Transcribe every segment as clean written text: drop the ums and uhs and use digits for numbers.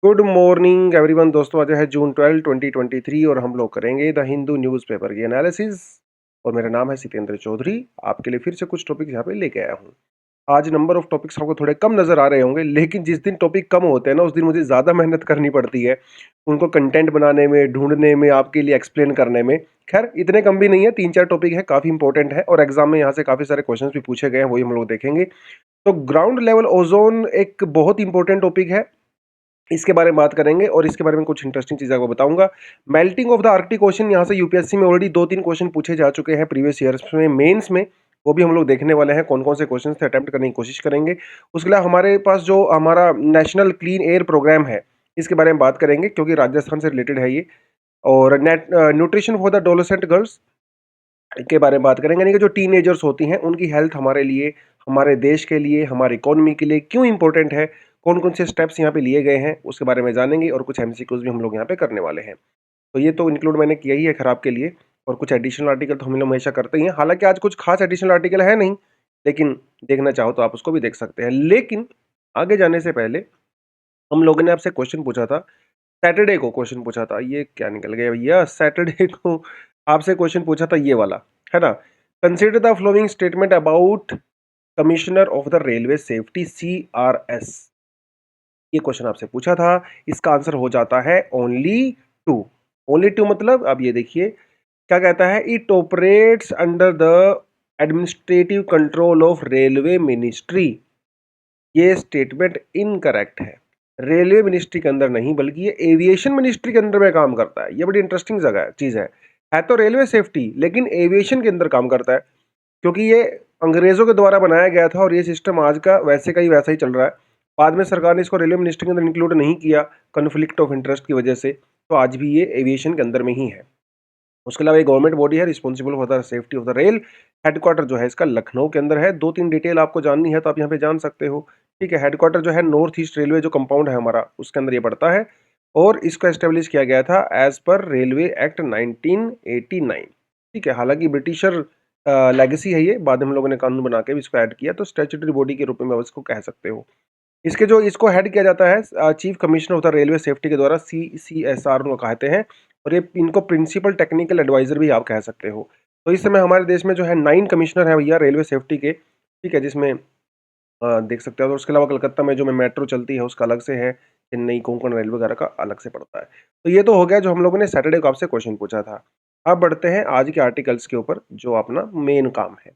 Good morning everyone दोस्तों, आज है जून 12 2023 और हम लोग करेंगे द हिंदू न्यूज़पेपर की एनालिसिस। और मेरा नाम है सितेंद्र चौधरी। आपके लिए फिर से कुछ टॉपिक यहाँ पे लेके आया हूँ। आज नंबर ऑफ टॉपिक्स आपको थोड़े कम नजर आ रहे होंगे, लेकिन जिस दिन टॉपिक कम होते हैं ना, उस दिन मुझे ज़्यादा मेहनत करनी पड़ती है उनको कंटेंट बनाने में, ढूंढने में, आपके लिए एक्सप्लेन करने में। खैर, इतने कम भी नहीं है, 3-4 टॉपिक है, काफ़ी इंपॉर्टेंट है और एग्जाम में यहाँ से काफ़ी सारे क्वेश्चंस भी पूछे गए हैं, वही हम लोग देखेंगे। तो ग्राउंड लेवल ओजोन एक बहुत इंपॉर्टेंट टॉपिक है, इसके बारे में बात करेंगे और इसके बारे में कुछ इंटरेस्टिंग चीज़ें आपको बताऊंगा। Melting of the Arctic ocean, यहाँ से यूपीएससी में ऑलरेडी 2-3 क्वेश्चन पूछे जा चुके हैं प्रीवियस ईयर्स में, मेंस में। वो भी हम लोग देखने वाले हैं, कौन कौन से क्वेश्चन थे, अटेम्प्ट करने की कोशिश करेंगे। उसके अलावा हमारे पास जो हमारा नेशनल क्लीन एयर प्रोग्राम है, इसके बारे में बात करेंगे क्योंकि राजस्थान से रिलेटेड है ये। और nutrition for the adolescent girls के बारे में बात करेंगे, यानी कि जो टीनेजर्स होती हैं उनकी हेल्थ हमारे लिए, हमारे देश के लिए, हमारी इकोनॉमी के लिए क्यों इंपॉर्टेंट है, कौन कौन से स्टेप्स यहाँ पे लिए गए हैं, उसके बारे में जानेंगे। और कुछ एमसीक्यूज भी हम लोग यहाँ पे करने वाले हैं। तो ये तो इंक्लूड मैंने किया ही है खराब के लिए, और कुछ एडिशनल आर्टिकल तो हम लोग हमेशा करते ही हैं। हालांकि आज कुछ खास एडिशनल आर्टिकल है नहीं, लेकिन देखना चाहो तो आप उसको भी देख सकते हैं। लेकिन आगे जाने से पहले हम लोगों ने आपसे क्वेश्चन पूछा था, सैटरडे को क्वेश्चन पूछा था, ये क्या निकल गया भैया, सैटरडे को आपसे क्वेश्चन पूछा था ये वाला, है ना। Consider the following statement about commissioner of the railway safety CRS। ये क्वेश्चन आपसे पूछा था, इसका आंसर हो जाता है ओनली टू। ओनली टू मतलब अब ये देखिए क्या कहता है, it operates under the administrative control of railway ministry. ये स्टेटमेंट इनकरेक्ट है। रेलवे मिनिस्ट्री के अंदर नहीं, बल्कि ये एविएशन मिनिस्ट्री के अंदर में काम करता है। ये बड़ी इंटरेस्टिंग जगह है, चीज़ है तो रेलवे सेफ्टी, लेकिन एविएशन के अंदर काम करता है। क्योंकि ये अंग्रेजों के द्वारा बनाया गया था और ये सिस्टम आज का वैसे का ही वैसा ही चल रहा है। बाद में सरकार ने इसको रेलवे मिनिस्ट्री के अंदर इंक्लूड नहीं किया कन्फ्लिक्ट ऑफ इंटरेस्ट की वजह से, तो आज भी ये एविएशन के अंदर में ही है। उसके अलावा एक गवर्नमेंट बॉडी है responsible for the safety of the rail. Headquarter जो है इसका लखनऊ के अंदर है। 2-3 डिटेल आपको जाननी है तो आप यहाँ पे जान सकते हो। ठीक है, हेडक्वार्टर जो है नॉर्थ ईस्ट रेलवे जो कंपाउंड है हमारा, उसके अंदर ये पड़ता है। और इसको एस्टेब्लिश किया गया था एज पर रेलवे एक्ट 1989। ठीक है, हालांकि ब्रिटिशर लेगेसी है ये, बाद में हम लोगों ने कानून बना के भी इसको ऐड किया, तो स्टैट्यूटरी बॉडी के रूप में आप इसको कह सकते हो। इसको हेड किया जाता है chief commissioner of the railway safety के द्वारा, CCSR उनको कहते हैं। और ये इनको प्रिंसिपल टेक्निकल एडवाइजर भी आप कह सकते हो। तो इस समय हमारे देश में जो है 9 कमिश्नर है भैया रेलवे सेफ्टी के। ठीक है, जिसमें देख सकते हो। और उसके अलावा कलकत्ता में जो मेट्रो चलती है उसका अलग से है, चेन्नई कोंकण रेलवे वगैरह का अलग से पड़ता है। तो ये तो हो गया जो हम लोगों ने सैटरडे को आपसे क्वेश्चन पूछा था। अब बढ़ते हैं आज के आर्टिकल्स के ऊपर, जो अपना मेन काम है।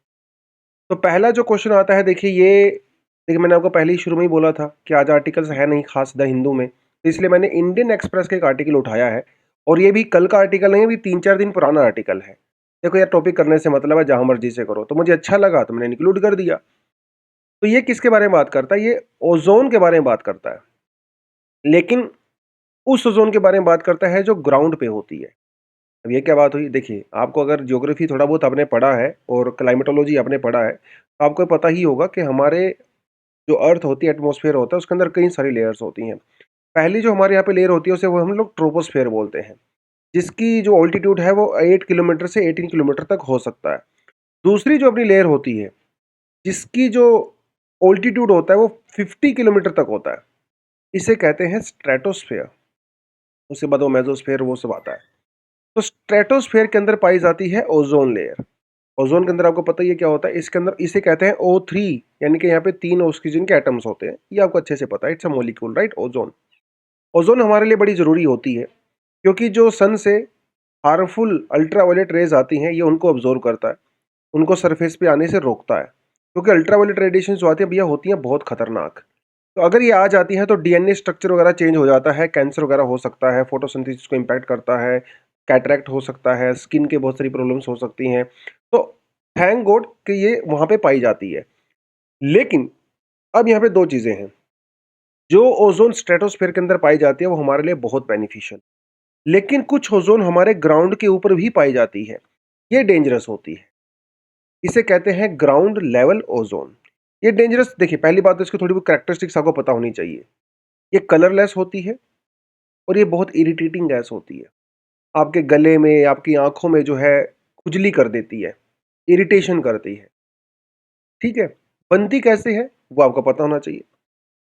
तो पहला जो क्वेश्चन आता है, देखिए मैंने आपको पहले ही शुरू में ही बोला था कि आज आर्टिकल्स है नहीं खास द हिंदू में, तो इसलिए मैंने इंडियन एक्सप्रेस का एक आर्टिकल उठाया है। और ये भी कल का आर्टिकल नहीं है, अभी 3-4 दिन पुराना आर्टिकल है। देखो यार, टॉपिक करने से मतलब है, जहां मर्जी से करो, तो मुझे अच्छा लगा तो मैंने इंक्लूड कर दिया। तो ये किसके बारे में बात करता है, ये ओजोन के बारे में बात करता है। लेकिन उस ओजोन के बारे में बात करता है जो ग्राउंड पे होती है। अब ये क्या बात हुई, देखिए आपको अगर ज्योग्राफी थोड़ा बहुत आपने पढ़ा है और क्लाइमेटोलॉजी आपने पढ़ा है, तो आपको पता ही होगा कि हमारे जो अर्थ होती है, एटमॉस्फेयर होता है, उसके अंदर कई सारी लेयर्स होती हैं। पहली जो हमारे यहाँ पे लेयर होती है उसे वो हम लोग ट्रोपोस्फेयर बोलते हैं, जिसकी जो ऑल्टीट्यूड है वो 8 किलोमीटर से 18 किलोमीटर तक हो सकता है। दूसरी जो अपनी लेयर होती है, जिसकी जो ऑल्टीट्यूड होता है वो 50 किलोमीटर तक होता है, इसे कहते हैं स्ट्रेटोस्फेयर। उसके बाद वो मेसोस्फेयर, वो सब आता है। तो स्ट्रेटोस्फेयर के अंदर पाई जाती है ओजोन लेयर। ओजोन के अंदर आपको पता ही है क्या होता है, इसके अंदर इसे कहते हैं O3, यानी कि यहाँ पे 3 ऑक्सीजन के एटम्स होते हैं। ये आपको अच्छे से पता है, it's a molecule, right. Ozone ozone हमारे लिए बड़ी ज़रूरी होती है, क्योंकि जो सन से हार्मफुल अल्ट्रावायलेट रेज आती हैं, ये उनको ऑब्जॉर्व करता है, उनको सरफेस पे आने से रोकता है। क्योंकि अल्ट्रावायलेट रेडिएशन जो आती है भैया, होती हैं बहुत खतरनाक। तो अगर ये आ जाती है तो डीएनए स्ट्रक्चर वगैरह चेंज हो जाता है, कैंसर वगैरह हो सकता है, फोटोसिंथेसिस को इम्पैक्ट करता है, कैटरेक्ट हो सकता है, स्किन के बहुत सारी प्रॉब्लम्स हो सकती हैं। तो थैंक गॉड कि ये वहाँ पे पाई जाती है। लेकिन अब यहाँ पे 2 चीज़ें हैं। जो ओज़ोन स्ट्रेटोस्फेयर के अंदर पाई जाती है वो हमारे लिए बहुत बेनिफिशियल, लेकिन कुछ ओज़ोन हमारे ग्राउंड के ऊपर भी पाई जाती है, ये डेंजरस होती है। इसे कहते हैं ग्राउंड लेवल ओज़ोन। ये डेंजरस, देखिए पहली बात तो इसकी थोड़ी बहुत कैरेक्टरिस्टिक्स आपको पता होनी चाहिए। ये कलरलेस होती है और ये बहुत इरिटेटिंग गैस होती है। आपके गले में, आपकी आँखों में जो है खुजली कर देती है, इरिटेशन करती है। ठीक है? बनती कैसे है वो आपको पता होना चाहिए।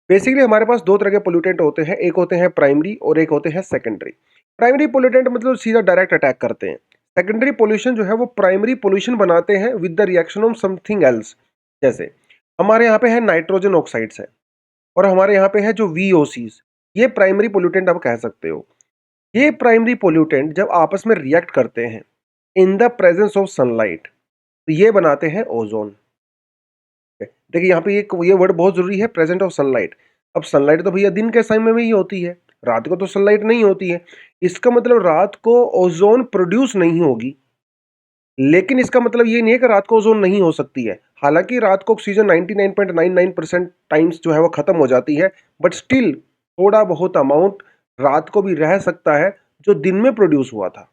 बेसिकली हमारे पास दो तरह के पोल्यूटेंट होते हैं, एक होते हैं प्राइमरी और एक होते हैं सेकेंडरी। प्राइमरी पोल्यूटेंट मतलब सीधा डायरेक्ट अटैक करते हैं। सेकेंडरी पोल्यूशन जो है वो प्राइमरी पोल्यूशन बनाते हैं with the reaction of something else. जैसे हमारे यहाँ पे है नाइट्रोजन ऑक्साइड्स है और हमारे यहाँ पे है जो VOCs, ये प्राइमरी पोल्यूटेंट आप कह सकते हो। ये प्राइमरी पोल्यूटेंट जब आपस में रिएक्ट करते हैं in the presence of sunlight तो ये बनाते हैं ओजोन। देखिए यहाँ पे ये वर्ड बहुत जरूरी है, प्रेजेंट ऑफ सनलाइट। अब सनलाइट तो भैया दिन के समय में ही होती है, रात को तो सनलाइट नहीं होती है। इसका मतलब रात को ओजोन प्रोड्यूस नहीं होगी, लेकिन इसका मतलब ये नहीं है कि रात को ओजोन नहीं हो सकती है। हालांकि रात को ऑक्सीजन 99.99% टाइम्स जो है वो खत्म हो जाती है, बट स्टिल थोड़ा बहुत अमाउंट रात को भी रह सकता है जो दिन में प्रोड्यूस हुआ था।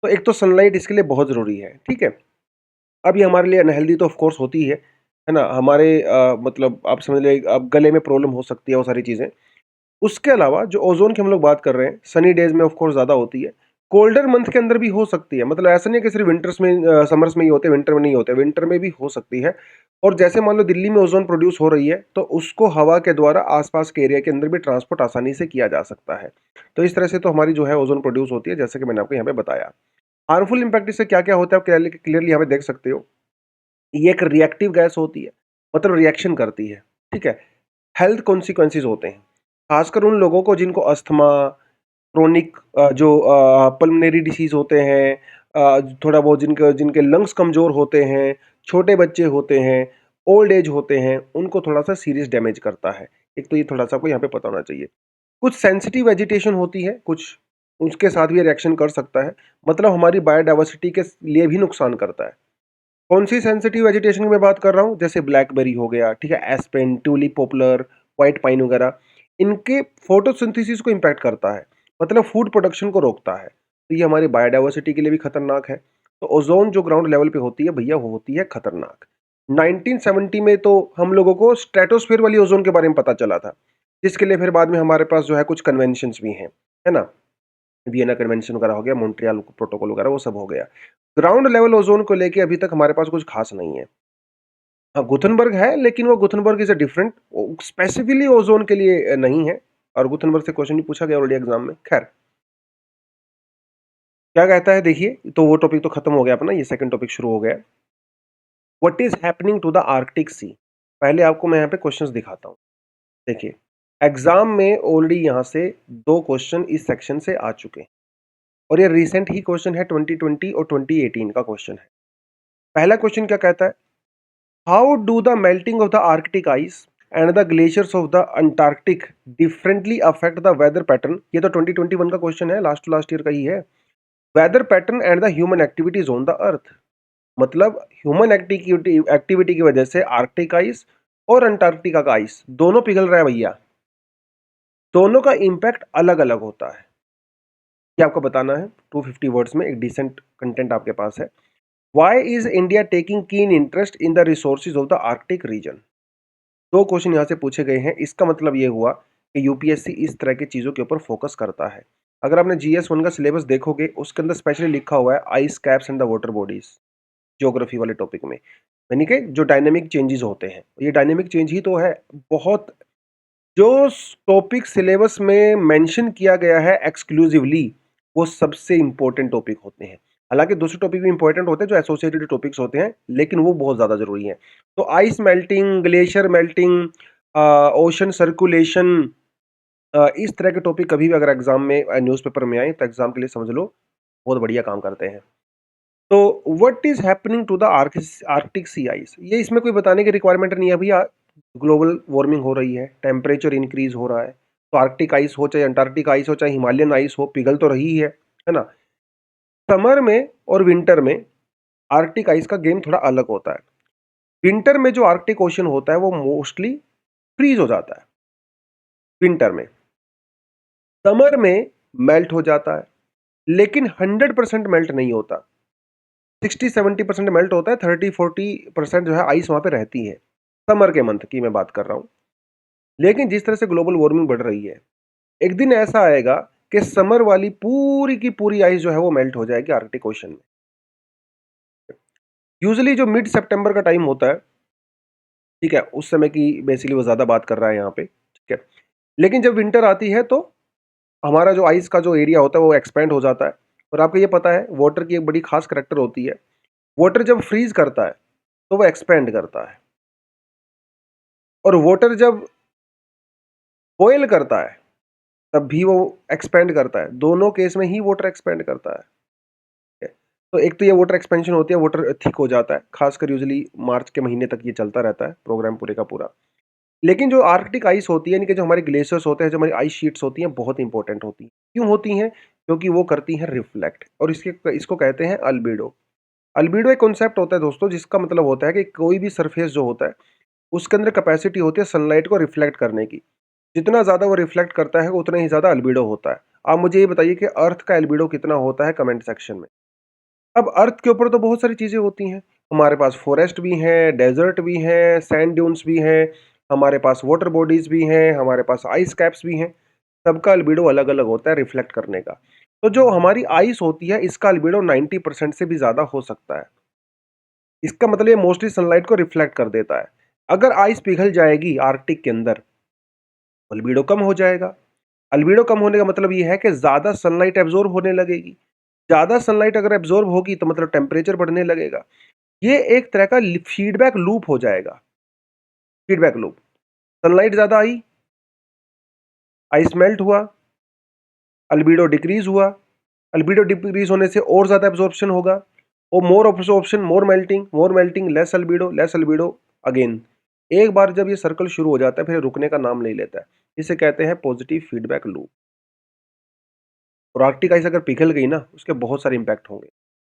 तो एक तो सनलाइट इसके लिए बहुत जरूरी है, ठीक है। अब ये हमारे लिए अनहेल्दी तो ऑफ कोर्स होती है ना। हमारे मतलब आप समझ ले, अब गले में प्रॉब्लम हो सकती है, वो सारी चीज़ें। उसके अलावा जो ओजोन की हम लोग बात कर रहे हैं, सनी डेज में ऑफ कोर्स ज़्यादा होती है, कोल्डर मंथ के अंदर भी हो सकती है। मतलब ऐसा नहीं है कि सिर्फ विंटर्स में समर्स में ही होते हैं, विंटर में नहीं होते, विंटर में भी हो सकती है। और जैसे मान लो दिल्ली में ओजोन प्रोड्यूस हो रही है तो उसको हवा के द्वारा आसपास के एरिया के अंदर भी ट्रांसपोर्ट आसानी से किया जा सकता है। तो इस तरह से तो हमारी जो है ओजोन प्रोड्यूस होती है, जैसे कि मैंने आपको यहाँ पे बताया। हार्मफुल इंपैक्ट इससे क्या क्या होता है आप क्लियरली यहाँ पे देख सकते हो। ये एक रिएक्टिव गैस होती है, मतलब रिएक्शन करती है, ठीक है। हेल्थ कॉन्सिक्वेंसेज होते हैं, खासकर उन लोगों को जिनको अस्थमा, क्रोनिक जो पल्मोनरी डिसीज होते हैं, थोड़ा बहुत जिनके जिनके लंग्स कमज़ोर होते हैं, छोटे बच्चे होते हैं, ओल्ड एज होते हैं, उनको थोड़ा सा सीरियस डैमेज करता है। एक तो ये थोड़ा सा आपको यहाँ पे पता होना चाहिए। कुछ सेंसिटिव वेजिटेशन होती है, कुछ उसके साथ भी रिएक्शन कर सकता है, मतलब हमारी बायोडाइवर्सिटी के लिए भी नुकसान करता है। कौन सी सेंसिटिव वेजिटेशन की मैं बात कर रहा हूँ, जैसे ब्लैकबेरी हो गया, ठीक है, aspen, tulip popular, white pine वगैरह, इनके फोटोसिंथेसिस को इम्पैक्ट करता है, मतलब फूड प्रोडक्शन को रोकता है। तो ये हमारी बायोडाइवर्सिटी के लिए भी खतरनाक है। तो ओजोन जो ग्राउंड लेवल पे होती है भैया, वो होती है खतरनाक। 1970 में तो हम लोगों को स्ट्रेटोस्फीयर वाली ओजोन के बारे में पता चला था, जिसके लिए फिर बाद में हमारे पास जो है कुछ कन्वेंशंस भी हैं, है ना। वियना कन्वेंशन वगैरह हो गया, मॉन्ट्रियल प्रोटोकॉल वगैरह, वो सब हो गया। ग्राउंड लेवल ओजोन को लेके अभी तक हमारे पास कुछ खास नहीं है। हाँ, गुथनबर्ग है, लेकिन वो Gothenburg is a different, specifically ozone के लिए नहीं है। और गुथनबर्ग से क्वेश्चन भी पूछा गया ऑलरेडी एग्जाम में। खैर, क्या कहता है देखिए, तो वो टॉपिक तो खत्म हो गया अपना, ये सेकंड टॉपिक शुरू हो गया। What is happening to the Arctic sea. पहले आपको मैं यहाँ पे क्वेश्चंस दिखाता हूँ। देखिए, एग्जाम में ऑलरेडी यहाँ से दो क्वेश्चन इस सेक्शन से आ चुके हैं, और ये रिसेंट ही क्वेश्चन है, 2020 और 2018 का क्वेश्चन है। पहला क्वेश्चन क्या कहता है, how do the melting of the Arctic ice and the glaciers of the Antarctic differently affect the weather pattern. ये तो 2021 का क्वेश्चन है, लास्ट टू लास्ट ईयर का ही है। Weather pattern and the human activities on the earth, मतलब human activity की वजह से आर्कटिक आइस और अंटार्कटिका का आइस दोनों पिघल रहा है भैया। दोनों का इंपैक्ट अलग अलग होता है, ये आपको बताना है। 250 वर्ड्स में एक डिसेंट कंटेंट आपके पास है। Why is India taking keen interest in the resources of the Arctic region. दो क्वेश्चन यहाँ से पूछे गए हैं। इसका मतलब ये हुआ कि यूपीएससी इस तरह की चीज़ों के ऊपर फोकस करता है। अगर आपने GS1 का सिलेबस देखोगे, उसके अंदर स्पेशली लिखा हुआ है ice caps and the water bodies, geography वाले टॉपिक में, यानी कि जो डायनेमिक चेंजेस होते हैं। ये डायनेमिक चेंज ही तो है। बहुत जो टॉपिक सिलेबस में मेंशन किया गया है एक्सक्लूसिवली, वो सबसे इंपॉर्टेंट टॉपिक होते हैं। हालांकि दूसरे टॉपिक भी इंपॉर्टेंट होते हैं जो एसोसिएटेड टॉपिक्स होते हैं, लेकिन वो बहुत ज़्यादा जरूरी है। तो ice melting, glacier melting, ocean circulation, इस तरह के टॉपिक कभी भी अगर एग्जाम में न्यूज़पेपर में आए तो एग्जाम के लिए समझ लो बहुत बढ़िया काम करते हैं। तो what is happening to the Arctic sea ice, ये इसमें कोई बताने की रिक्वायरमेंट नहीं है भैया। ग्लोबल वार्मिंग हो रही है, टेम्परेचर इंक्रीज हो रहा है, तो आर्कटिक आइस हो चाहे अंटार्कटिक आइस हो चाहे हिमालयन आइस हो, पिघल तो रही है ना। समर में और विंटर में आर्कटिक आइस का गेम थोड़ा अलग होता है। विंटर में जो आर्कटिक ओशन होता है वो मोस्टली फ्रीज हो जाता है विंटर में। समर में मेल्ट हो जाता है, लेकिन 100% मेल्ट नहीं होता। 60-70% मेल्ट होता है, 30-40% जो है आइस वहां पे रहती है। समर के मंथ की मैं बात कर रहा हूं। लेकिन जिस तरह से ग्लोबल वार्मिंग बढ़ रही है, एक दिन ऐसा आएगा कि समर वाली पूरी की पूरी आइस जो है वो मेल्ट हो जाएगी आर्कटिक ओशन में। यूजुअली जो मिड सितंबर का टाइम होता है, ठीक है, उस समय की बेसिकली वो ज्यादा बात कर रहा है यहाँ पे। ठीक है। लेकिन जब विंटर आती है तो हमारा जो आइस का जो एरिया होता है वो एक्सपेंड हो जाता है। और आपको ये पता है वाटर की एक बड़ी खास करैक्टर होती है, वाटर जब फ्रीज करता है तो वो एक्सपेंड करता है, और वाटर जब बॉयल करता है तब भी वो एक्सपेंड करता है। दोनों केस में ही वाटर एक्सपेंड करता है। ठीक है? तो एक तो ये वाटर एक्सपेंशन होती है, वाटर थिक हो जाता है, खासकर यूजली मार्च के महीने तक ये चलता रहता है प्रोग्राम पूरे का पूरा। लेकिन जो आर्कटिक आइस होती है, यानी कि जो हमारे ग्लेशियर्स होते हैं, जो हमारी आइस शीट्स होती हैं, बहुत इंपॉर्टेंट होती हैं। क्यों होती हैं? क्योंकि वो करती हैं रिफ्लेक्ट, और इसको कहते हैं अल्बेडो। अल्बेडो एक कॉन्सेप्ट होता है दोस्तों, जिसका मतलब होता है कि कोई भी सरफेस जो होता है उसके अंदर कैपेसिटी होती है सनलाइट को रिफ्लेक्ट करने की। जितना ज़्यादा वो रिफ्लेक्ट करता है उतना ही ज़्यादा अल्बेडो होता है। आप मुझे ये बताइए कि अर्थ का अल्बेडो कितना होता है, कमेंट सेक्शन में। अब अर्थ के ऊपर तो बहुत सारी चीज़ें होती हैं। हमारे पास फॉरेस्ट भी हैं, डेज़र्ट भी हैं, सैंड ड्यून्स भी हैं, हमारे पास वाटर बॉडीज़ भी हैं, हमारे पास आइस कैप्स भी हैं। सबका अल्बेडो अलग-अलग होता है रिफ्लेक्ट करने का। तो जो हमारी आइस होती है इसका अल्बेडो 90% से भी ज़्यादा हो सकता है। इसका मतलब ये मोस्टली सनलाइट को रिफ्लेक्ट कर देता है। अगर आइस पिघल जाएगी आर्कटिक के अंदर, अल्बेडो कम हो जाएगा। अल्बेडो कम होने का मतलब ये है कि ज़्यादा सनलाइट एब्ज़ॉर्ब होने लगेगी। ज़्यादा सनलाइट अगर एब्ज़ॉर्ब होगी तो मतलब टेम्परेचर बढ़ने लगेगा। ये एक तरह का फीडबैक लूप हो जाएगा। फीडबैक लूप, सनलाइट ज्यादा आई, आइस मेल्ट हुआ, अल्बीडो डिक्रीज हुआ, अल्बीडो डिक्रीज होने से और ज्यादा एब्जॉर्प्शन होगा, और मोर ऑब्जॉर्प्शन, मोर मेल्टिंग, लेस अल्बीडो अगेन। एक बार जब ये सर्कल शुरू हो जाता है फिर रुकने का नाम नहीं लेता है। इसे कहते हैं पॉजिटिव फीडबैक लूप। और आर्कटिक आइस अगर पिघल गई ना, उसके बहुत सारे इंपैक्ट होंगे।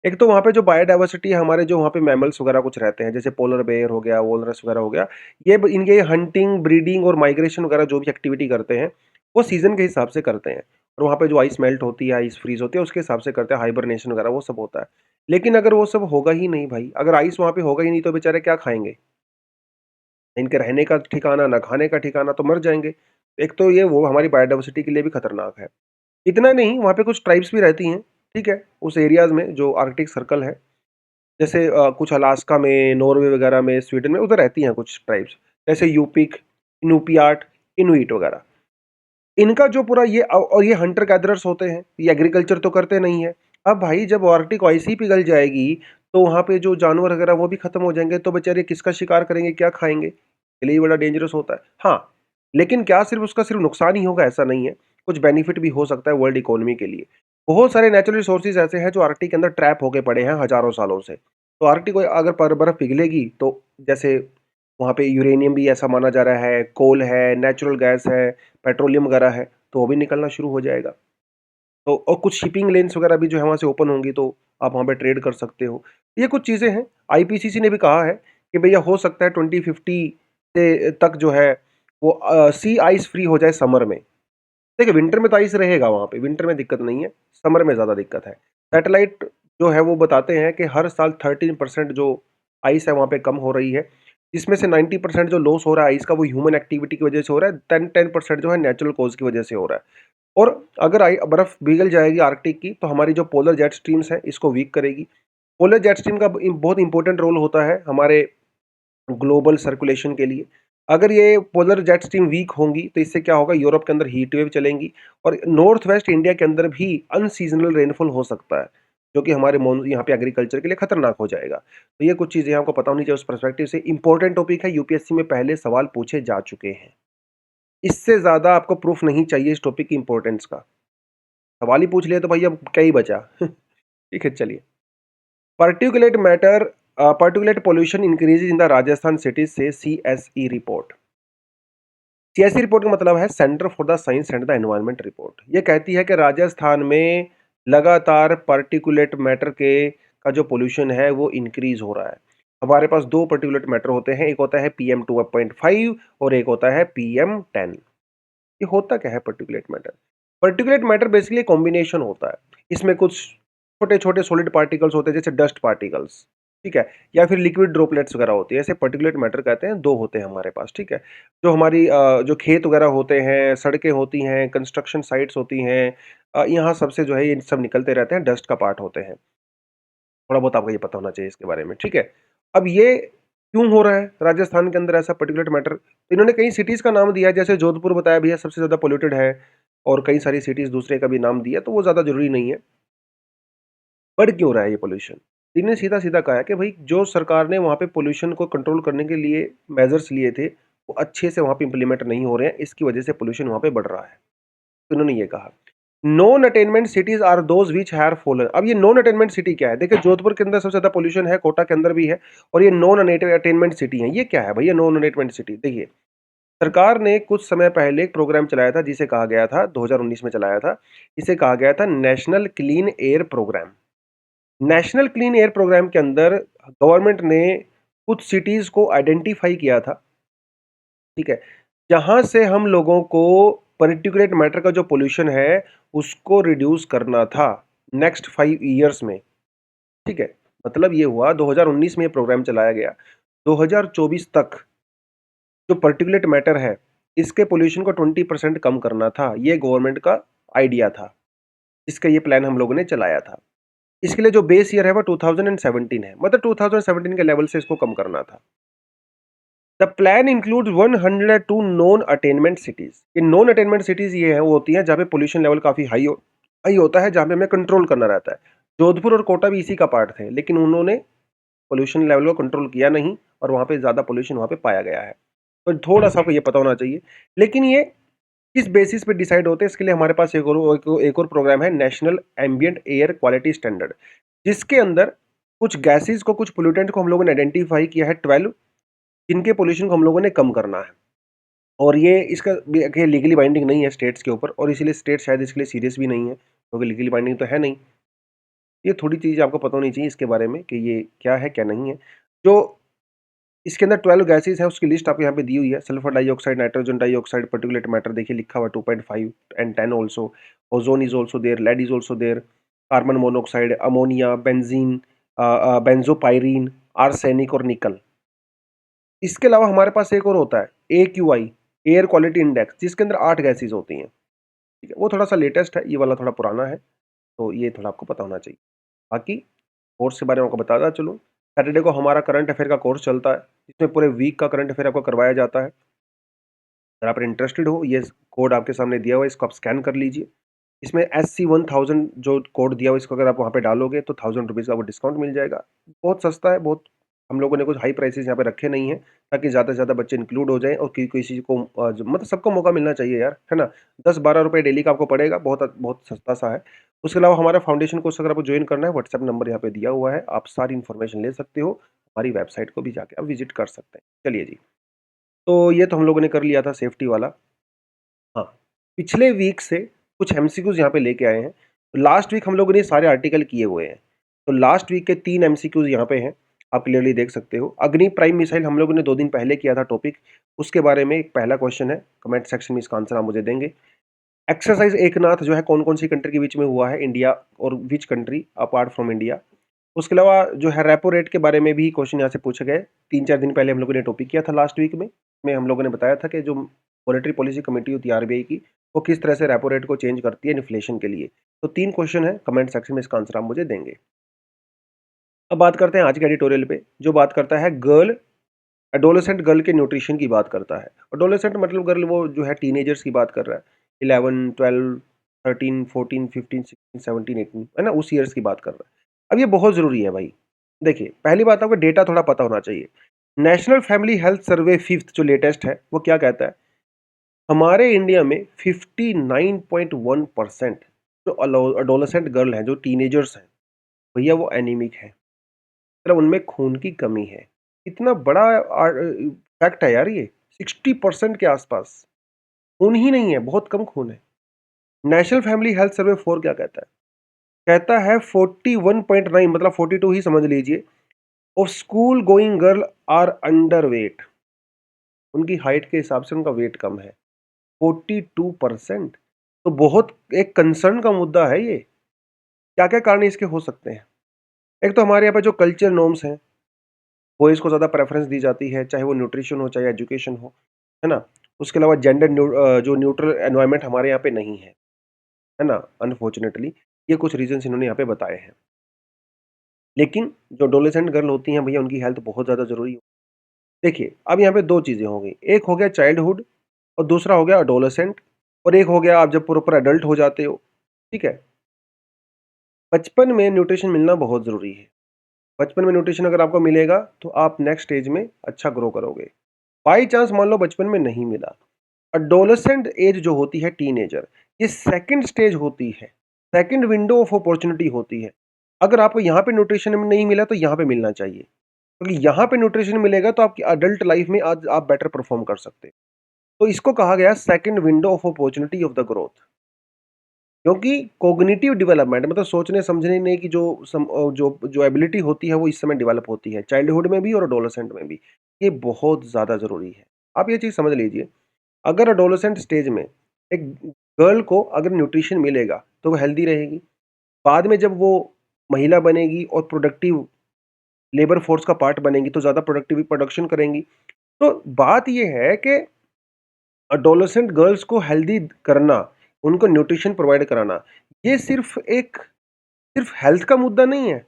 एक तो वहाँ पे जो बायोडाइवर्सिटी है, हमारे जो वहाँ पे मैमल्स वगैरह कुछ रहते हैं, जैसे पोलर बेयर हो गया, वोलरस वगैरह हो गया, इनके हंटिंग, ब्रीडिंग और माइग्रेशन वगैरह जो भी एक्टिविटी करते हैं वो सीजन के हिसाब से करते हैं। और वहाँ पे जो आइस मेल्ट होती है, आइस फ्रीज होती है, उसके हिसाब से करते हैं, हाइबरनेशन वगैरह वो सब होता है। लेकिन अगर वो सब होगा ही नहीं भाई, अगर आइस वहाँ पे होगा ही नहीं तो बेचारे क्या खाएंगे? इनके रहने का ठिकाना, ना खाने का ठिकाना, तो मर जाएंगे। एक तो ये वो हमारी बायोडाइवर्सिटी के लिए भी खतरनाक है। इतना नहीं, वहाँ पे कुछ ट्राइब्स भी रहती हैं, ठीक है, उस एरियाज में जो आर्कटिक सर्कल है। जैसे कुछ अलास्का में, नॉर्वे वगैरह में, स्वीडन में उधर रहती हैं कुछ ट्राइब्स, जैसे यूपिक, इनुपियाट, इनुइट वगैरह। इनका जो पूरा ये और ये हंटर गैदरर्स होते हैं, ये एग्रीकल्चर तो करते नहीं है। अब भाई जब आर्कटिक आइस ही पिघल जाएगी तो वहाँ पे जो जानवर वगैरह वो भी खत्म हो जाएंगे, तो बेचारे किसका शिकार करेंगे, क्या खाएंगे? इसके लिए बड़ा डेंजरस होता है। हाँ, लेकिन क्या सिर्फ उसका सिर्फ नुकसान ही होगा, ऐसा नहीं है। कुछ बेनिफिट भी हो सकता है वर्ल्ड इकोनॉमी के लिए। बहुत सारे नेचुरल रिसोर्सेज ऐसे हैं जो आर्कटिक के अंदर ट्रैप होके पड़े हैं हजारों सालों से। तो आर्कटिक को अगर बर्फ पिघलेगी तो जैसे वहाँ पे यूरेनियम भी ऐसा माना जा रहा है, कोल है, नेचुरल गैस है, पेट्रोलियम वगैरह है, तो वो भी निकलना शुरू हो जाएगा। तो और कुछ शिपिंग लेन्स वगैरह भी जो है वहाँ से ओपन होंगी, तो आप वहाँ पे ट्रेड कर सकते हो। ये कुछ चीज़ें हैं। आईपीसीसी ने भी कहा है कि भैया हो सकता है 2050 से तक जो है वो सी आइस फ्री हो जाए समर में। देखिए विंटर में तो आइस रहेगा वहाँ पे, विंटर में दिक्कत नहीं है, समर में ज़्यादा दिक्कत है। सैटेलाइट जो है वो बताते हैं कि हर साल 13% जो आइस है वहाँ पे कम हो रही है, जिसमें से 90% जो लॉस हो रहा है आइस का वो ह्यूमन एक्टिविटी की वजह से हो रहा है, 10% जो है नेचुरल कॉज की वजह से हो रहा है। और अगर बर्फ पिघल जाएगी आर्कटिक की तो हमारी जो पोलर जेट स्ट्रीम्स हैं इसको वीक करेगी। पोलर जेट स्ट्रीम का बहुत इंपॉर्टेंट रोल होता है हमारे ग्लोबल सर्कुलेशन के लिए। अगर ये पोलर जेट स्ट्रीम वीक होंगी तो इससे क्या होगा, यूरोप के अंदर हीट वेव चलेंगी, और नॉर्थ वेस्ट इंडिया के अंदर भी अनसीजनल रेनफॉल हो सकता है, जो कि हमारे यहाँ पे एग्रीकल्चर के लिए खतरनाक हो जाएगा। तो ये कुछ चीज़ें आपको पता होनी चाहिए उस पर्सपेक्टिव से। इंपॉर्टेंट टॉपिक है, यूपीएससी में पहले सवाल पूछे जा चुके हैं। इससे ज़्यादा आपको प्रूफ नहीं चाहिए इस टॉपिक की इंपॉर्टेंस का। सवाल ही पूछ लिया तो भाई अब क्या ही बचा। ठीक है, चलिए। Particulate matter, particulate pollution increases in the Rajasthan cities से CSE रिपोर्ट। CSE रिपोर्ट का मतलब है centre for the science and the environment report. ये कहती है कि राजस्थान में लगातार पार्टिकुलेट मैटर के का जो पोल्यूशन है वो इंक्रीज हो रहा है। हमारे पास दो पार्टिकुलेट मैटर होते हैं, एक होता है PM2.5 और एक होता है PM10। ये होता क्या है particulate matter? Particulate matter basically combination होता है। इसमें कुछ छोटे छोटे सॉलिड पार्टिकल्स होते हैं, जैसे डस्ट पार्टिकल्स, ठीक है, या फिर लिक्विड ड्रॉपलेट्स वगैरह होती है। ऐसे पर्टिकुलेट मैटर कहते हैं, दो होते हैं हमारे पास, ठीक है। जो हमारी जो खेत वगैरह होते हैं, सड़कें होती हैं, कंस्ट्रक्शन साइट्स होती हैं, यहाँ सबसे जो है ये सब निकलते रहते हैं, डस्ट का पार्ट होते हैं। थोड़ा बहुत आपको ये पता होना चाहिए इसके बारे में, ठीक है। अब ये क्यों हो रहा है राजस्थान के अंदर ऐसा पर्टिकुलर मैटर? तो इन्होंने कई सिटीज़ का नाम दिया, जैसे जोधपुर बताया भैया सबसे ज़्यादा पोल्यूटेड है, और कई सारी सिटीज़ दूसरे का भी नाम दिया, तो वो ज़्यादा ज़रूरी नहीं है। बढ़ क्यों रहा है ये पोल्यूशन? इन्होंने सीधा-सीधा कहा है कि भई जो सरकार ने वहाँ पे पोल्यूशन को कंट्रोल करने के लिए मेजर्स लिए थे, वो अच्छे से वहाँ पे इम्प्लीमेंट नहीं हो रहे हैं, इसकी वजह से पोल्यूशन वहाँ पे बढ़ रहा है। तो इन्होंने ये कहा। Non attainment cities are those which have fallen. अब ये नॉन अटेनमेंट सिटी क्या है? देखिए जोधपुर के अंदर सबसे ज़्यादा पोल्यूशन है, कोटा के अंदर भी है, और ये नॉन अटेनमेंट सिटी है। ये क्या है भैया नॉन अटेनमेंट सिटी? देखिए, सरकार ने कुछ समय पहले एक प्रोग्राम चलाया था जिसे कहा गया था, 2019 में चलाया था, इसे कहा गया था national clean air programme. National clean air programme के अंदर गवर्नमेंट ने कुछ सिटीज़ को आइडेंटिफाई किया था, ठीक है? जहाँ से हम लोगों को पार्टिकुलेट मैटर का जो पॉल्यूशन है, उसको रिड्यूस करना था नेक्स्ट 5 ईयर्स में, ठीक है? मतलब ये हुआ 2019 में ये प्रोग्राम चलाया गया। 2024 तक जो पार्टिकुलेट मैटर है, इसके पॉल्यूशन को 20% कम करना था। ये गवर्नमेंट का आइडिया था। इसका ये प्लान हम लोगों ने चलाया था। इसके लिए जो बेस ईयर है वो 2017 है, मतलब 2017 के लेवल से इसको कम करना था। The plan includes 102 non attainment cities. ये नॉन अटेनमेंट सिटीज ये है, वो होती हैं जहाँ पे पोल्यूशन लेवल काफी हाई होता है, जहाँ पे हमें कंट्रोल करना रहता है। जोधपुर और कोटा भी इसी का पार्ट थे, लेकिन उन्होंने पोल्यूशन लेवल को कंट्रोल किया नहीं, और वहाँ पे ज़्यादा पोल्यूशन वहाँ पे पाया गया है। तो थोड़ा सा आपको ये पता होना चाहिए। लेकिन ये किस बेसिस पे डिसाइड होते हैं, इसके लिए हमारे पास एक और प्रोग्राम है, national ambient air quality standard, जिसके अंदर कुछ गैसेस को, कुछ पोल्यूटेंट को हम लोगों ने आइडेंटिफाई किया है 12, जिनके पोल्यूशन को हम लोगों ने कम करना है। और ये इसका लीगली बाइंडिंग नहीं है स्टेट्स के ऊपर, और इसीलिए स्टेट शायद इसके लिए सीरियस भी नहीं है, क्योंकि लीगली बाइंडिंग तो है नहीं। ये थोड़ी चीज़ आपको पता होनी चाहिए इसके बारे में कि ये क्या है क्या नहीं है। जो इसके अंदर 12 गैसेस है उसकी लिस्ट आपको यहाँ पे दी हुई है। Sulphur dioxide, nitrogen dioxide, particulate matter देखिए लिखा हुआ 2.5 and 10 also. Ozone is also there, lead is also there, carbon monoxide, ammonia, benzene, benzopyrene, arsenic और निकल। इसके अलावा हमारे पास एक और होता है AQI, एयर क्वालिटी इंडेक्स, जिसके अंदर 8 गैसेस होती हैं, ठीक है? वो थोड़ा सा लेटेस्ट है, ये वाला थोड़ा पुराना है, तो ये थोड़ा आपको पता होना चाहिए। बाकी कोर्स के बारे में आपको बताता चलूँ, सैटरडे को हमारा करंट अफेयर का कोर्स चलता है, इसमें पूरे वीक का करंट अफेयर आपको करवाया जाता है। अगर आप इंटरेस्टेड हो, ये कोड आपके सामने दिया हुआ है, इसको आप स्कैन कर लीजिए। इसमें SC1000 जो कोड दिया हुआ है, इसको अगर आप वहाँ पे डालोगे तो 1000 रुपीज़ का आपको डिस्काउंट मिल जाएगा। बहुत सस्ता है, बहुत। हम लोगों ने कुछ हाई प्राइसेस यहाँ पे रखे नहीं हैं, ताकि ज़्यादा से ज़्यादा बच्चे इंक्लूड हो जाएँ, और किसी को मतलब सबको मौका मिलना चाहिए यार, है ना? 10-12 रुपए डेली का आपको पड़ेगा, बहुत बहुत सस्ता सा है। उसके अलावा हमारा फाउंडेशन कोर्स अगर आपको ज्वाइन करना है, व्हाट्सएप नंबर यहाँ पे दिया हुआ है, आप सारी इन्फॉर्मेशन ले सकते हो। हमारी वेबसाइट को भी जाके आप विजिट कर सकते हैं। चलिए जी, तो ये तो हम लोगों ने कर लिया था सेफ्टी वाला। हाँ, पिछले वीक से कुछ एमसीक्यूज़ यहाँ पे लेके आए हैं। लास्ट वीक हम लोगों ने सारे आर्टिकल किए हुए हैं। तो लास्ट वीक के 3 एमसीक्यूज़ यहाँ पे हैं, आप क्लियरली देख सकते हो। अग्नि प्राइम मिसाइल हम लोगों ने 2 दिन पहले किया था टॉपिक, उसके बारे में एक पहला क्वेश्चन है, कमेंट सेक्शन में इसका आंसर आप मुझे देंगे। एक्सरसाइज़ एकनाथ जो है कौन-कौन सी कंट्री के बीच में हुआ है, इंडिया और which country apart from India. उसके अलावा जो है रेपो रेट के बारे में भी क्वेश्चन यहाँ से पूछे गए। 3-4 दिन पहले हम लोगों ने टॉपिक किया था लास्ट वीक में हम लोगों ने बताया था कि जो मॉनेटरी पॉलिसी कमेटी होती है आरबीआई की, वो किस तरह से रेपो रेट को चेंज करती है इन्फ्लेशन के लिए। तो 3 क्वेश्चन है, कमेंट सेक्शन में इसका आंसर आप मुझे देंगे। अब बात करते हैं आज के एडिटोरियल पे, जो बात करता है गर्ल, एडोलेसेंट गर्ल के न्यूट्रिशन की बात करता है। एडोलेसेंट मतलब गर्ल वो जो है टीनेजर्स की बात कर रहा है, 11, 12, 13, 14, 15, 16, 17, 18, है ना, उस ईयर्स की बात कर रहा है। अब ये बहुत ज़रूरी है भाई। देखिए, पहली बात आपको डेटा थोड़ा पता होना चाहिए। National family health survey 5th जो लेटेस्ट है, वो क्या कहता है? हमारे इंडिया में 59.1% जो एडोलेसेंट गर्ल हैं, जो टीनेजर्स हैं, भैया वो एनीमिक है, मतलब उनमें खून की कमी है। इतना बड़ा फैक्ट है यार ये। 60% के आसपास खून ही नहीं है, बहुत कम खून है। नेशनल फैमिली हेल्थ सर्वे 4 क्या कहता है? कहता है 41.9, मतलब 42 ही समझ लीजिए, of school going girl are underweight. उनकी हाइट के हिसाब से उनका वेट कम है, 42%। तो बहुत एक कंसर्न का मुद्दा है ये। क्या क्या कारण इसके हो सकते हैं? एक तो हमारे यहाँ पे जो कल्चर नॉर्म्स हैं, बॉयज़ को ज़्यादा प्रेफ़रेंस दी जाती है, चाहे वो न्यूट्रिशन हो, चाहे एजुकेशन हो, है ना? उसके अलावा जो न्यूट्रल एनवायरनमेंट हमारे यहाँ पे नहीं है ना? अनफॉर्च्युनेटली ये कुछ रीज़न्स इन्होंने यहाँ पे बताए हैं। लेकिन जो एडोलेसेंट गर्ल होती हैं भैया, उनकी हेल्थ बहुत ज़्यादा ज़रूरी है। देखिए, अब यहाँ पे 2 चीज़ें हो गई, एक हो गया चाइल्डहुड और दूसरा हो गया एडोलेसेंट और एक हो गया आप जब प्रॉपर एडल्ट हो जाते हो, ठीक है? बचपन में न्यूट्रिशन मिलना बहुत ज़रूरी है। बचपन में न्यूट्रिशन अगर आपको मिलेगा, तो आप नेक्स्ट स्टेज में अच्छा ग्रो करोगे। बाई चांस मान लो बचपन में नहीं मिला, एडोलेसेंट एज जो होती है टीनेजर, ये सेकंड स्टेज होती है, सेकंड विंडो ऑफ अपॉर्चुनिटी होती है। अगर आपको यहाँ पे न्यूट्रिशन नहीं मिला तो यहाँ पे मिलना चाहिए, क्योंकि यहाँ पे न्यूट्रिशन मिलेगा तो आपकी अडल्ट लाइफ में आज आप बेटर परफॉर्म कर सकते हैं। तो इसको कहा गया second window of opportunity of the growth, क्योंकि कॉग्निटिव डेवलपमेंट मतलब सोचने समझने की जो एबिलिटी होती है वो इस समय डेवलप होती है, चाइल्डहुड में भी और एडोलेसेंट में भी। ये बहुत ज़्यादा ज़रूरी है। आप ये चीज़ समझ लीजिए, अगर एडोलेसेंट स्टेज में एक गर्ल को अगर न्यूट्रिशन मिलेगा तो वो हेल्दी रहेगी। बाद में जब वो महिला बनेगी और प्रोडक्टिव लेबर फोर्स का पार्ट बनेंगी तो ज़्यादा प्रोडक्शन करेंगी। तो बात ये है कि एडोलेसेंट गर्ल्स को हेल्दी करना, उनको न्यूट्रिशन प्रोवाइड कराना, ये सिर्फ हेल्थ का मुद्दा नहीं है,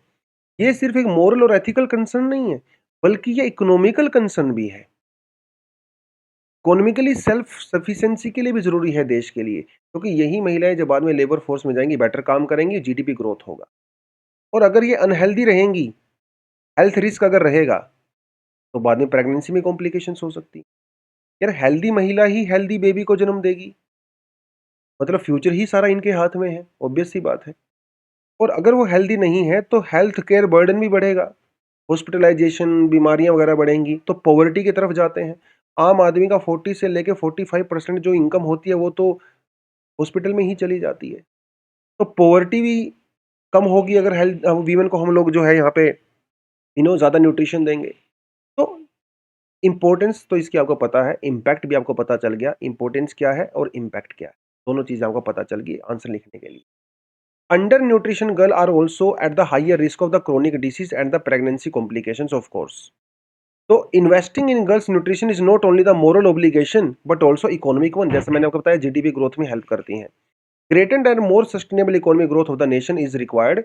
ये सिर्फ एक मोरल और एथिकल कंसर्न नहीं है, बल्कि ये इकोनॉमिकल कंसर्न भी है। इकोनॉमिकली सेल्फ सफिशिएंसी के लिए भी ज़रूरी है देश के लिए, क्योंकि यही महिलाएँ जब बाद में लेबर फोर्स में जाएँगी, बेटर काम करेंगी, जीडीपी ग्रोथ होगा। और अगर ये अनहेल्दी रहेंगी, हेल्थ रिस्क अगर रहेगा, तो बाद में प्रेगनेंसी में कॉम्प्लिकेशंस हो सकती हैं। यार हेल्दी महिला ही हेल्दी बेबी को जन्म देगी, मतलब फ्यूचर ही सारा इनके हाथ में है, ऑब्वियस सी बात है। और अगर वो हेल्दी नहीं है, तो हेल्थ केयर बर्डन भी बढ़ेगा, हॉस्पिटलाइजेशन, बीमारियाँ वगैरह बढ़ेंगी, तो पॉवर्टी की तरफ जाते हैं। आम आदमी का 40 से लेके 45% जो इनकम होती है, वो तो हॉस्पिटल में ही चली जाती है। तो पॉवर्टी भी कम होगी अगर हेल्थ वीमेन को हम लोग जो है यहाँ पे ज़्यादा न्यूट्रिशन देंगे। तो इम्पोर्टेंस तो इसकी आपको पता है, इम्पैक्ट भी आपको पता चल गया, इम्पोर्टेंस क्या है और इम्पैक्ट क्या है, दोनों चीज़ें आपको पता चल गई आंसर लिखने के लिए। Undernutrition girl are also at the higher risk of the chronic disease and the pregnancy complications of course. तो investing in girls nutrition is not only the moral obligation but also economic one, जैसे मैंने आपको बताया GDP growth में help करती हैं। Greater and more sustainable economic growth of the nation is required,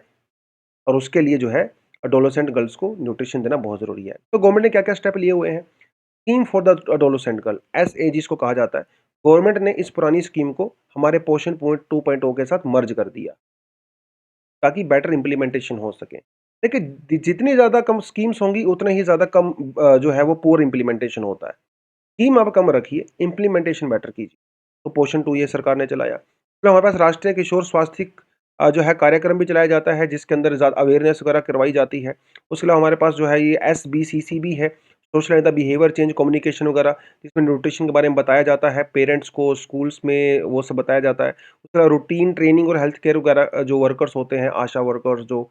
और उसके लिए जो है एडोलेसेंट गर्ल्स को न्यूट्रिशन देना बहुत जरूरी है। तो गवर्नमेंट ने क्या क्या स्टेप लिए हुए हैं? Scheme for the adolescent girl, SAG इसको कहा जाता है। गवर्नमेंट ने इस पुरानी स्कीम को हमारे पोषण पॉइंट 2.0 के साथ मर्ज कर दिया, ताकि बेटर इंप्लीमेंटेशन हो सके। देखिए जितनी ज़्यादा कम स्कीम्स होंगी उतना ही ज़्यादा कम जो है वो पुअर इंप्लीमेंटेशन होता है। स्कीम आप कम रखिए, इंप्लीमेंटेशन बेटर कीजिए। तो पोषण 2 ये सरकार ने चलाया। फिर हमारे पास राष्ट्रीय किशोर स्वास्थ्य जो है कार्यक्रम भी चलाया जाता है, जिसके अंदर ज़्यादा अवेयरनेस वगैरह करवाई जाती है। उसके अलावा हमारे पास जो है ये एसबीसीसी भी है, social and the behaviour change communication वगैरह, जिसमें न्यूट्रिशन के बारे में बताया जाता है, पेरेंट्स को स्कूल्स में वो सब बताया जाता है। उसके अलावा रूटीन ट्रेनिंग और हेल्थ केयर वगैरह जो वर्कर्स होते हैं, आशा वर्कर्स जो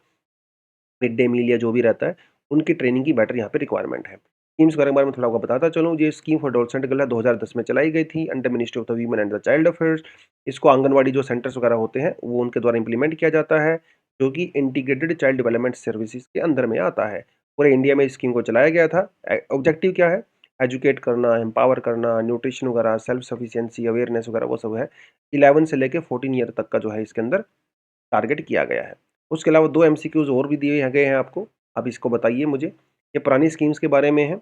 मिड डे मील या जो भी रहता है, उनकी ट्रेनिंग की बेटर यहाँ पे रिक्वायरमेंट है। स्कीम्स के बारे में थोड़ा आपको बताता चलूँ, ये स्कीम फॉर एडोलसेंट गर्ल है 2010 में चलाई गई थी under ministry of the women and the child affairs. इसको आंगनवाड़ी जो सेंटर्स वगैरह होते हैं, वो उनके द्वारा इंप्लीमेंट किया जाता है, जो कि इंटीग्रेटेड चाइल्ड डेवलपमेंट सर्विसेज के अंदर में आता है। पूरे इंडिया में इस स्कीम को चलाया गया था। ऑब्जेक्टिव क्या है? एजुकेट करना, एम्पावर करना, न्यूट्रिशन वगैरह, सेल्फ सफिशिएंसी, अवेयरनेस वगैरह वो सब है। 11 से लेके 14 ईयर तक का जो है इसके अंदर टारगेट किया गया है। उसके अलावा 2 एमसीक्यूज़ और भी दिए गए हैं आपको। आप इसको बताइए मुझे। ये पुरानी स्कीम्स के बारे में है।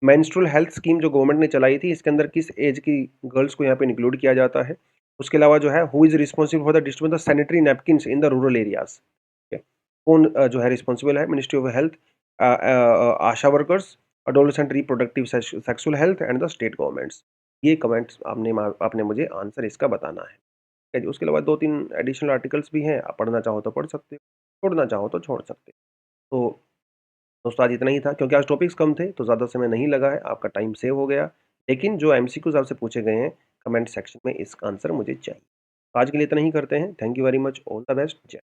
मेंस्ट्रुअल हेल्थ स्कीम जो गवर्नमेंट ने चलाई थी, इसके अंदर किस एज की गर्ल्स को यहाँ पे इंक्लूड किया जाता है। उसके अलावा जो है who is responsible for the distribution of sanitary napkins in the rural areas. ठीक है। कौन जो है रिस्पांसिबल है? Ministry of health, Asha workers, adolescent reproductive sexual health and the state governments. ये कमेंट्स आपने मुझे आंसर इसका बताना है। ठीक है जी। उसके अलावा 2-3 एडिशनल आर्टिकल्स भी हैं, आप पढ़ना चाहो तो पढ़ सकते हो, छोड़ना चाहो तो छोड़ सकते हो। तो दोस्तों आज इतना ही था, क्योंकि आज टॉपिक्स कम थे तो ज़्यादा समय नहीं लगा है, आपका टाइम सेव हो गया। लेकिन जो एमसीक्यूज़ आपसे पूछे गए हैं, कमेंट सेक्शन में इसका आंसर मुझे चाहिए। तो आज के लिए इतना ही करते हैं। Thank you very much, all the best, जय